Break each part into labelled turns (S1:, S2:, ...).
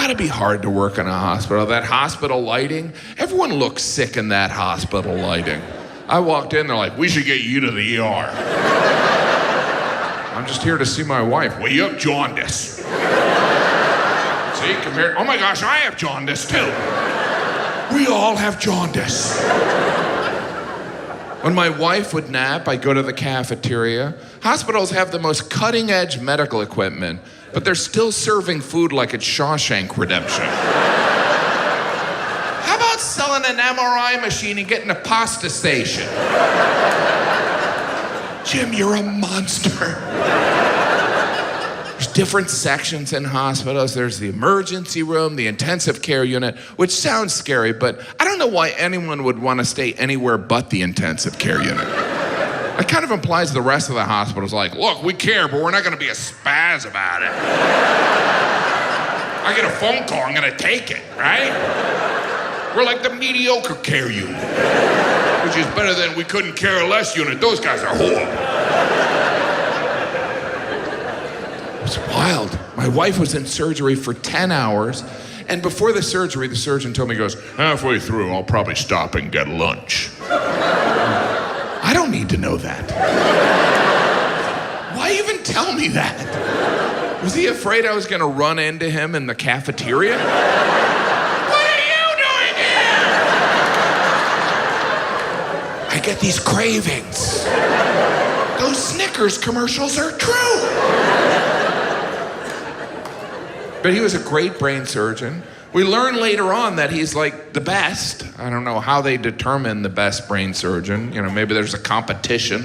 S1: gotta be hard to work in a hospital. That hospital lighting, everyone looks sick in that hospital lighting. I walked in, they're like, we should get you to the ER. I'm just here to see my wife. Well, you have jaundice. See, compared, oh my gosh, I have jaundice too. We all have jaundice. When my wife would nap, I'd go to the cafeteria. Hospitals have the most cutting-edge medical equipment, but they're still serving food like it's Shawshank Redemption. How about selling an MRI machine and getting a pasta station? Jim, you're a monster. There's different sections in hospitals. There's the emergency room, the intensive care unit, which sounds scary, but I don't know why anyone would want to stay anywhere but the intensive care unit. It kind of implies the rest of the hospital's like, look, we care, but we're not going to be a spaz about it. I get a phone call, I'm going to take it, right? We're like the mediocre care unit, which is better than we couldn't care less unit. Those guys are horrible. It's wild. My wife was in surgery for 10 hours, and before the surgery, the surgeon told me, he goes, halfway through, I'll probably stop and get lunch. I don't need to know that. Why even tell me that? Was he afraid I was gonna run into him in the cafeteria? What are you doing here? I get these cravings. Those Snickers commercials are true. But he was a great brain surgeon. We learn later on that he's like the best. I don't know how they determine the best brain surgeon. You know, maybe there's a competition.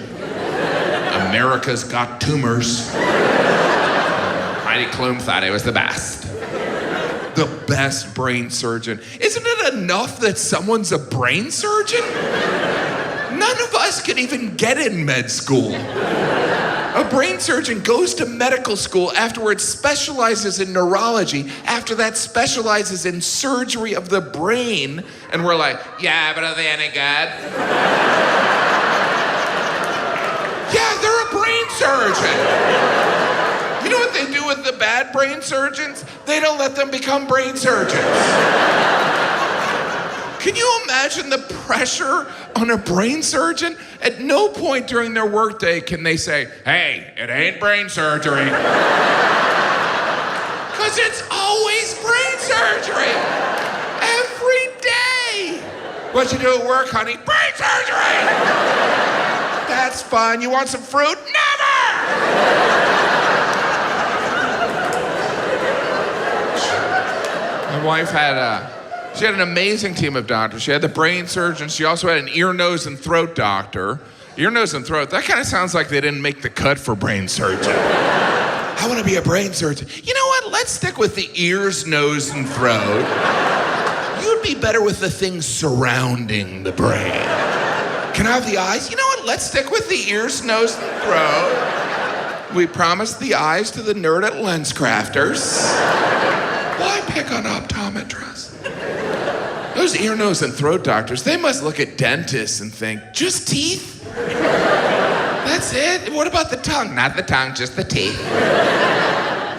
S1: America's Got Tumors. Heidi Klum thought he was the best. The best brain surgeon. Isn't it enough that someone's a brain surgeon? None of us can even get in med school. A brain surgeon goes to medical school, afterwards specializes in neurology, after that specializes in surgery of the brain, and we're like, yeah, but are they any good? Yeah, they're a brain surgeon. You know what they do with the bad brain surgeons? They don't let them become brain surgeons. Can you imagine the pressure on a brain surgeon? At no point during their workday can they say, hey, it ain't brain surgery. Because it's always brain surgery. Every day. What you do at work, honey? Brain surgery. That's fun. You want some fruit? Never! My wife she had an amazing team of doctors. She had the brain surgeon. She also had an ear, nose, and throat doctor. Ear, nose, and throat, that kind of sounds like they didn't make the cut for brain surgeon. I want to be a brain surgeon. You know what? Let's stick with the ears, nose, and throat. You'd be better with the things surrounding the brain. Can I have the eyes? You know what? Let's stick with the ears, nose, and throat. We promised the eyes to the nerd at Lens Crafters. Why pick on optometrists? Those ear, nose, and throat doctors, they must look at dentists and think, just teeth? That's it? What about the tongue? Not the tongue, just the teeth.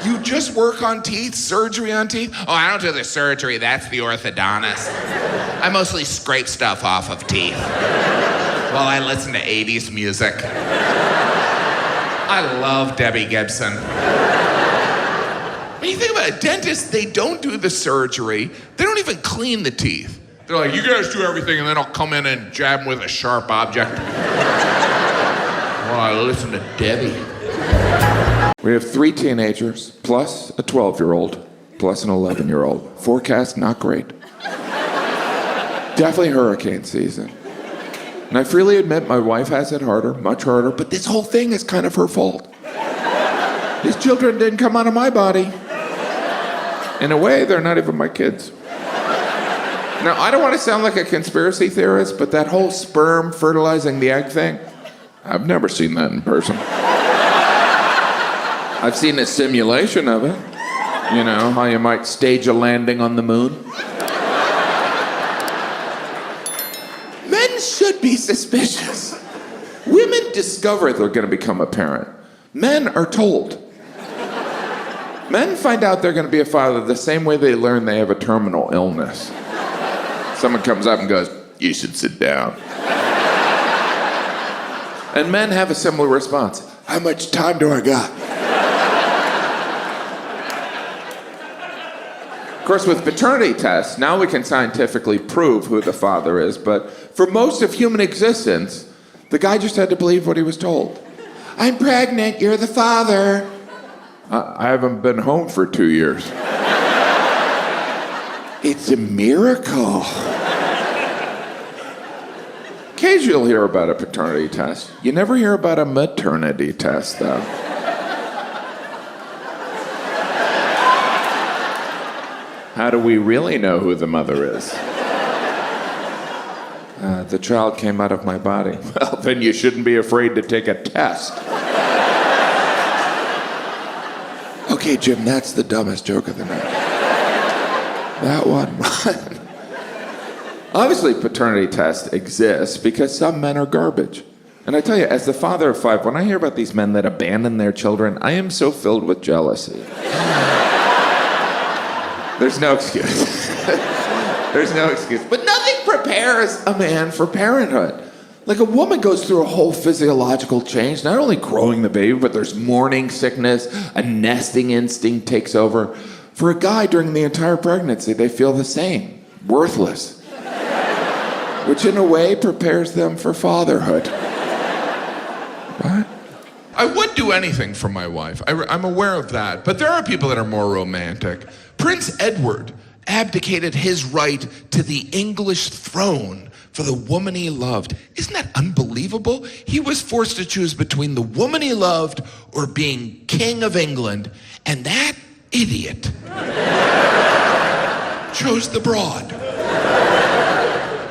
S1: You just work on teeth, surgery on teeth? Oh, I don't do the surgery, that's the orthodontist. I mostly scrape stuff off of teeth while I listen to 80s music. I love Debbie Gibson. When you think about it, dentists, they don't do the surgery. They don't even clean the teeth. They're like, you guys do everything, and then I'll come in and jab them with a sharp object. While I listen to Debbie. We have 3 teenagers, plus a 12-year-old, plus an 11-year-old. Forecast, not great. Definitely hurricane season. And I freely admit my wife has it harder, much harder, but this whole thing is kind of her fault. These children didn't come out of my body. In a way, they're not even my kids. Now, I don't want to sound like a conspiracy theorist, but that whole sperm fertilizing the egg thing, I've never seen that in person. I've seen a simulation of it. You know, how you might stage a landing on the moon. Men should be suspicious. Women discover they're going to become a parent. Men are told. Men find out they're going to be a father the same way they learn they have a terminal illness. Someone comes up and goes, "You should sit down." And men have a similar response. "How much time do I got?" Of course, with paternity tests, now we can scientifically prove who the father is, but for most of human existence, the guy just had to believe what he was told. "I'm pregnant, you're the father." I haven't been home for 2 years. It's a miracle. Occasionally you'll hear about a paternity test. You never hear about a maternity test, though. How do we really know who the mother is? The child came out of my body. Well, then you shouldn't be afraid to take a test. Okay, Jim, that's the dumbest joke of the night. That one. Obviously, paternity tests exist because some men are garbage. And I tell you, as the father of 5, when I hear about these men that abandon their children, I am so filled with jealousy. There's no excuse. There's no excuse. But nothing prepares a man for parenthood. Like, a woman goes through a whole physiological change, not only growing the baby, but there's morning sickness, a nesting instinct takes over. For a guy, during the entire pregnancy, they feel the same, worthless. Which in a way prepares them for fatherhood. What? I would do anything for my wife. I'm aware of that. But there are people that are more romantic. Prince Edward abdicated his right to the English throne for the woman he loved. Isn't that unbelievable? He was forced to choose between the woman he loved or being King of England, and that idiot chose the broad.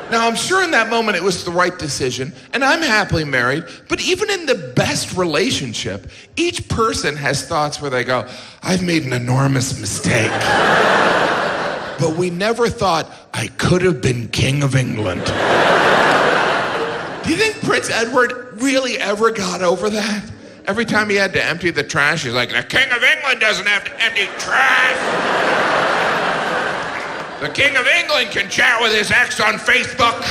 S1: Now, I'm sure in that moment it was the right decision, and I'm happily married, but even in the best relationship, each person has thoughts where they go, "I've made an enormous mistake." But we never thought, "I could have been King of England." Do you think Prince Edward really ever got over that? Every time he had to empty the trash, he's like, "The King of England doesn't have to empty trash. The King of England can chat with his ex on Facebook."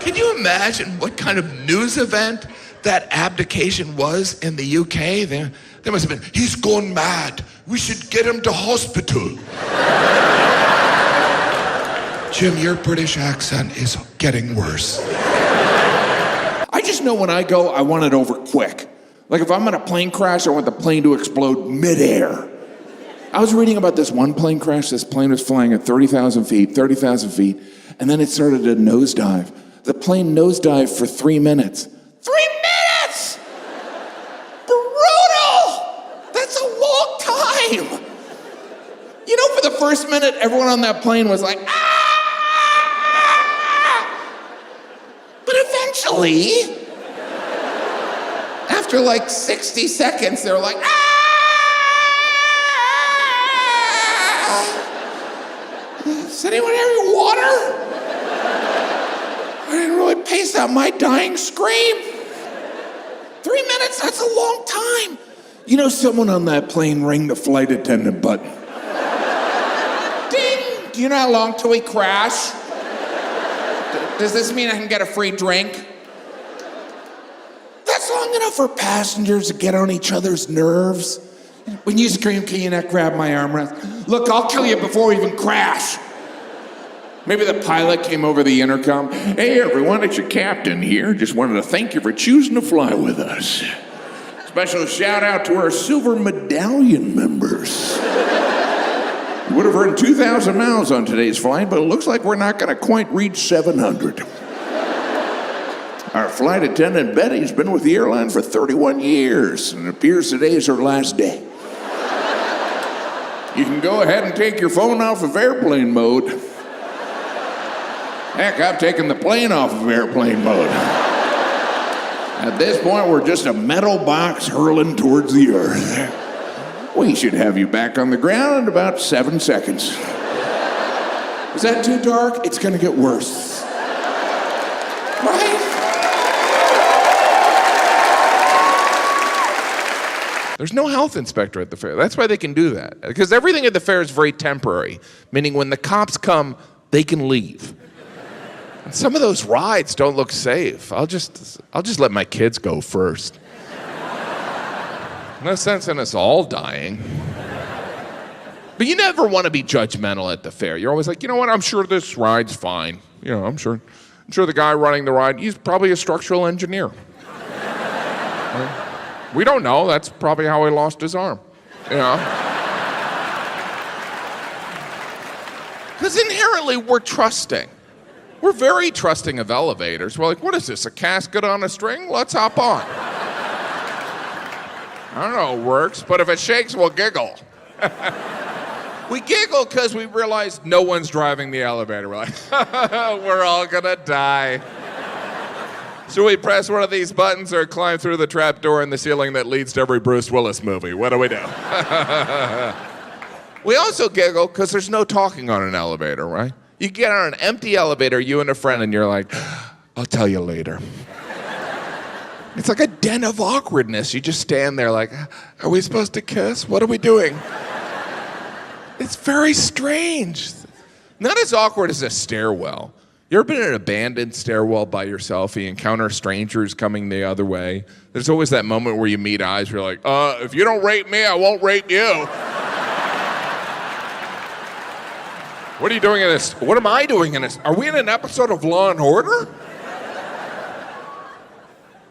S1: Can you imagine what kind of news event that abdication was in the UK? There must have been, "He's gone mad. We should get him to hospital." Jim, your British accent is getting worse. I just know when I go, I want it over quick. Like, if I'm in a plane crash, I want the plane to explode midair. I was reading about this one plane crash. This plane was flying at 30,000 feet, and then it started to nosedive. The plane nosedived for 3 minutes. 3 minutes! Brutal! That's a long time! You know, for the first minute, everyone on that plane was like, "Ah!" But eventually, after like 60 seconds, they were like, "Ah!" Does anyone have any water? I didn't really pace out my dying scream. 3 minutes, that's a long time. You know, someone on that plane rang the flight attendant button. Ding! Do you know how long till we crash? Does this mean I can get a free drink? That's long enough for passengers to get on each other's nerves. When you scream, "Can you not grab my armrest?" "Look, I'll kill you before we even crash." Maybe the pilot came over the intercom. "Hey everyone, it's your captain here. Just wanted to thank you for choosing to fly with us. Special shout out to our silver medallion members. You would have earned 2,000 miles on today's flight, but it looks like we're not going to quite reach 700. Our flight attendant Betty's been with the airline for 31 years, and it appears today is her last day. You can go ahead and take your phone off of airplane mode. Heck, I've taken the plane off of airplane mode. At this point, we're just a metal box hurling towards the earth. We should have you back on the ground in about 7 seconds. Is that too dark? It's gonna get worse. Right? There's no health inspector at the fair. That's why they can do that. Because everything at the fair is very temporary, meaning when the cops come, they can leave. And some of those rides don't look safe. I'll just let my kids go first. No sense in us all dying. But you never want to be judgmental at the fair. You're always like, you know what, I'm sure this ride's fine. You know, I'm sure the guy running the ride, he's probably a structural engineer. We don't know. That's probably how he lost his arm. You know? Because inherently, we're trusting. We're very trusting of elevators. We're like, what is this, a casket on a string? Let's hop on. I don't know how it works, but if it shakes, we'll giggle. We giggle because we realize no one's driving the elevator. We're like, we're all gonna die. Should we press one of these buttons or climb through the trap door in the ceiling that leads to every Bruce Willis movie? What do we do? We also giggle because there's no talking on an elevator, right? You get on an empty elevator, you and a friend, and you're like, I'll tell you later. It's like a den of awkwardness. You just stand there like, are we supposed to kiss? What are we doing? It's very strange. Not as awkward as a stairwell. You ever been in an abandoned stairwell by yourself? You encounter strangers coming the other way. There's always that moment where you meet eyes where you're like, if you don't rape me, I won't rape you. What are you doing in this? What am I doing in this? Are we in an episode of Law and Order?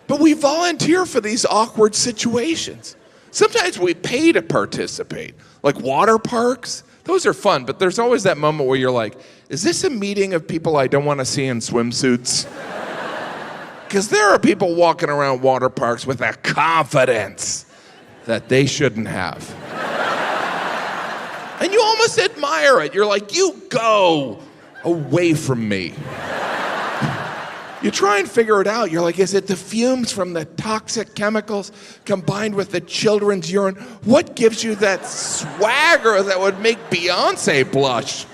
S1: But we volunteer for these awkward situations. Sometimes we pay to participate, like water parks. Those are fun, but there's always that moment where you're like, is this a meeting of people I don't want to see in swimsuits? Because there are people walking around water parks with a confidence that they shouldn't have. And you almost admire it. You're like, you go away from me. You try and figure it out. You're like, is it the fumes from the toxic chemicals combined with the children's urine? What gives you that swagger that would make Beyonce blush?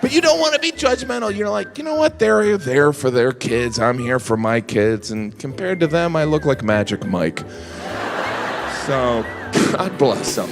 S1: But you don't want to be judgmental. You're like, you know what? They're there for their kids. I'm here for my kids. And compared to them, I look like Magic Mike. So, God bless them.